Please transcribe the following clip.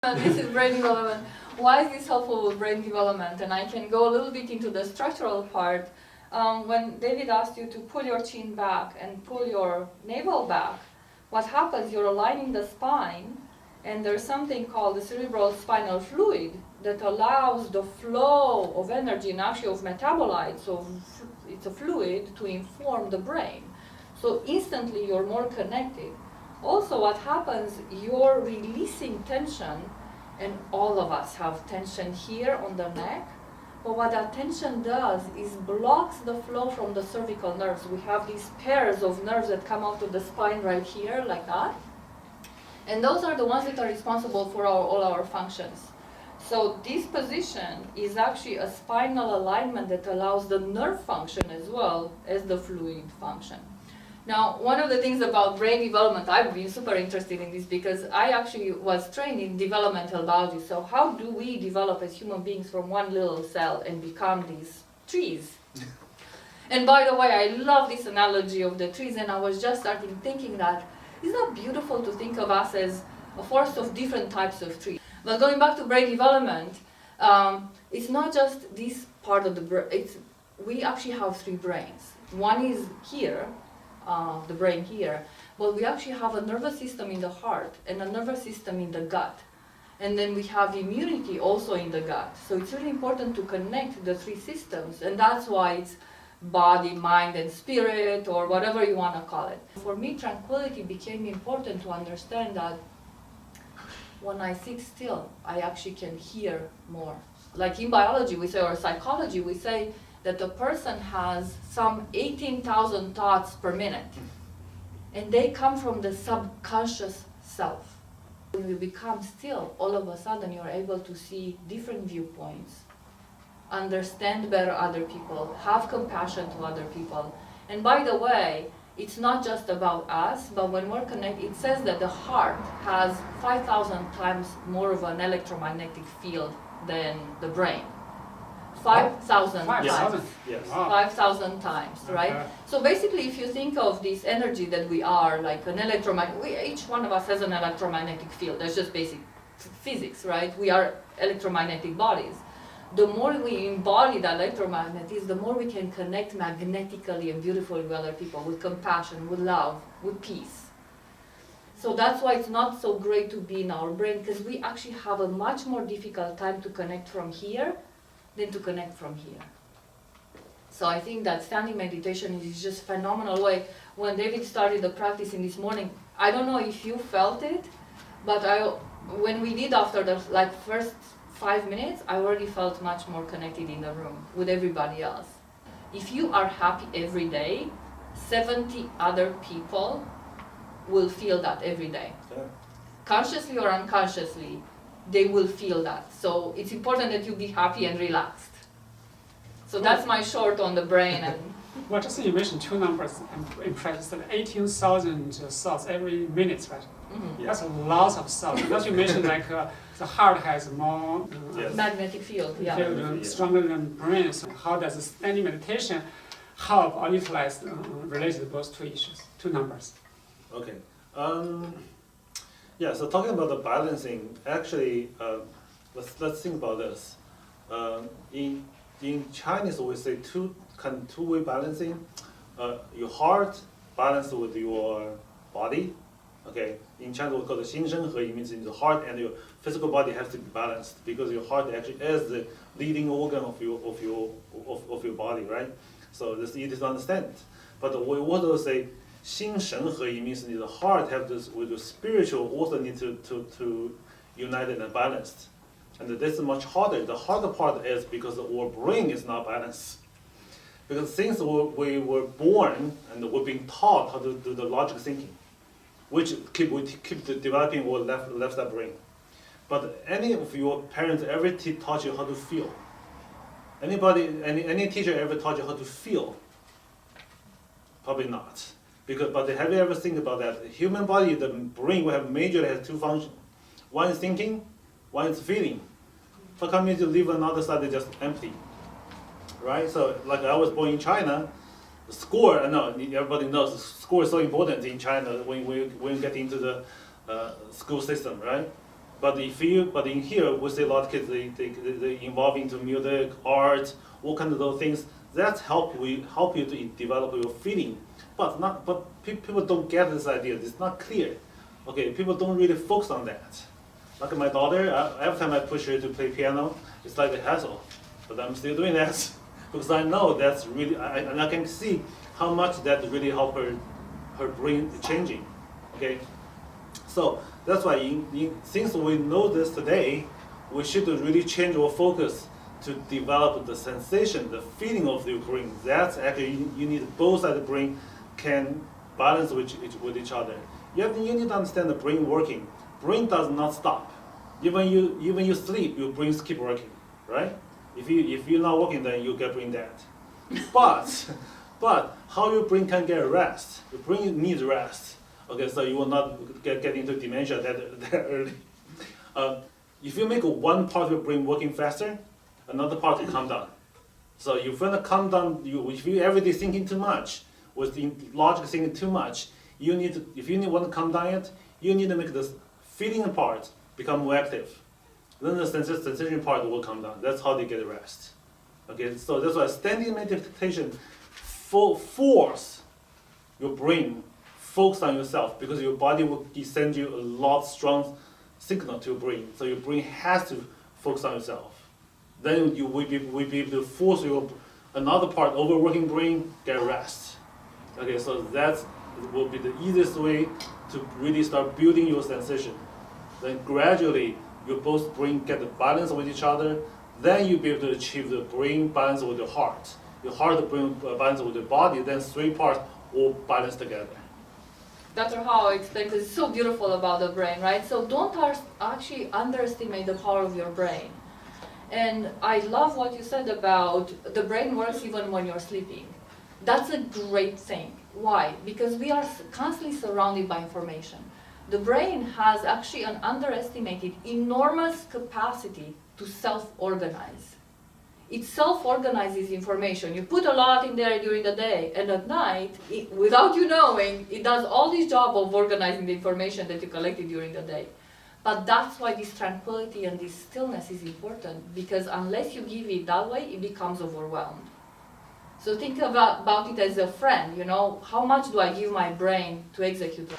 This is brain development. Why is this helpful with brain development? And I can go a little bit into the structural part. When David asked you to pull your chin back and pull your navel back, what happens, you're aligning the spine, and there's something called the cerebral spinal fluid that allows the flow of energy and actually of metabolites, so it's a fluid to inform the brain. So instantly you're more connected. Also, what happens, you're releasing tension, and all of us have tension here on the neck, but what that tension does is blocks the flow from the cervical nerves. We have these pairs of nerves that come out of the spine right here, like that, and those are the ones that are responsible for all our functions. So this position is actually a spinal alignment that allows the nerve function as well as the fluid function. Now, one of the things about brain development, I've been super interested in this because I actually was trained in developmental biology. So how do we develop as human beings from one little cell and become these trees? And by the way, I love this analogy of the trees, and I was just starting thinking that, isn't that beautiful to think of us as a forest of different types of trees? But going back to brain development, it's not just this part of the brain. We actually have three brains. One is here, the brain here, but we actually have a nervous system in the heart and a nervous system in the gut. And then we have immunity also in the gut. So it's really important to connect the three systems, and that's why it's body, mind, and spirit, or whatever you want to call it. For me, tranquility became important to understand that when I sit still, I actually can hear more. Like in biology, we say, or psychology, we say that a person has some 18,000 thoughts per minute, and they come from the subconscious self. When you become still, all of a sudden you're able to see different viewpoints, understand better other people, have compassion to other people. And by the way, it's not just about us, but when we're connected, it says that the heart has 5,000 times more of an electromagnetic field than the brain. 5,000 times. Yes. 5,000 times, right? Okay. So basically, if you think of this energy that we are, like an each one of us has an electromagnetic field. That's just basic physics, right? We are electromagnetic bodies. The more we embody that electromagnetism, the more we can connect magnetically and beautifully with other people, with compassion, with love, with peace. So that's why it's not so great to be in our brain, because we actually have a much more difficult time to connect from here than to connect from here. So I think that standing meditation is just a phenomenal way. When David started the practice in this morning, I don't know if you felt it, but when we did after the first 5 minutes, I already felt much more connected in the room with everybody else. If you are happy every day, 70 other people will feel that every day. Yeah. Consciously or unconsciously, they will feel that. So it's important that you be happy and relaxed. So that's my short on the brain. And well, just you mentioned two numbers. I'm impressed. 18,000 thoughts every minute, right? mm-hmm. That's a lot of thoughts. Not you mentioned the heart has more Yes. magnetic field, yeah. field, stronger than brain. So how does the standing meditation help or utilize related those two issues, two numbers? Okay. Yeah. So talking about the balancing, actually, let's think about this. In Chinese, we say two-way balancing. Your heart balanced with your body. Okay. In China, we call it 心身合一, means the heart and your physical body has to be balanced because your heart actually is the leading organ of your body, right? So this easy to understand. But we also say 心神合一 means the heart have this with the spiritual also need to unite and balanced. And this is much harder. The harder part is because our brain is not balanced. Because since we were born and we're being taught how to do the logic thinking, which keep developing our left side brain. But any of your parents ever taught you how to feel? Any teacher ever taught you how to feel? Probably not. But have you ever think about that? The human body, the brain, will have majorly has two functions. One is thinking, one is feeling. How come you leave another side is just empty? Right? So like I was born in China, the score, I know everybody knows the score is so important in China when we get into the school system, right? But in here, we see a lot of kids, they involve into music, art, all kinds of those things. That help you to develop your feeling. But people don't get this idea. It's not clear. Okay, people don't really focus on that. Like my daughter, every time I push her to play piano, it's like a hassle. But I'm still doing that because I know that's really, and I can see how much that really help her brain changing. Okay, so that's why since we know this today, we should really change our focus to develop the sensation, the feeling of the brain. That's actually, you need both sides of the brain can balance with each other. You need to understand the brain working. Brain does not stop. Even you sleep, your brains keep working, right? If you're not working, then you get brain dead. But how your brain can get rest? Your brain needs rest. Okay, so you will not get into dementia that early. If you make one part of your brain working faster, another part will calm down. So if you want to calm down, if you every day thinking too much, with logic thinking too much, if you want to calm down it, you need to make this feeling part become more active. Then the sensation part will come down. That's how they get rest. Okay, so that's why standing meditation force your brain focus on yourself, because your body will send you a lot strong signal to your brain. So your brain has to focus on yourself. Then you will be able to force another part, overworking brain, get rest. Okay, so that will be the easiest way to really start building your sensation. Then gradually, your both brain get the balance with each other. Then you'll be able to achieve the brain balance with your heart. Your heart brain balance with your body. Then three parts all balance together. Dr. Hao explained it's so beautiful about the brain, right? So don't actually underestimate the power of your brain. And I love what you said about the brain works even when you're sleeping. That's a great thing. Why? Because we are constantly surrounded by information. The brain has actually an underestimated enormous capacity to self-organize. It self-organizes information. You put a lot in there during the day, and at night, without you knowing, it does all this job of organizing the information that you collected during the day. But that's why this tranquility and this stillness is important, because unless you give it that way, it becomes overwhelmed. So think about it as a friend, how much do I give my brain to execute?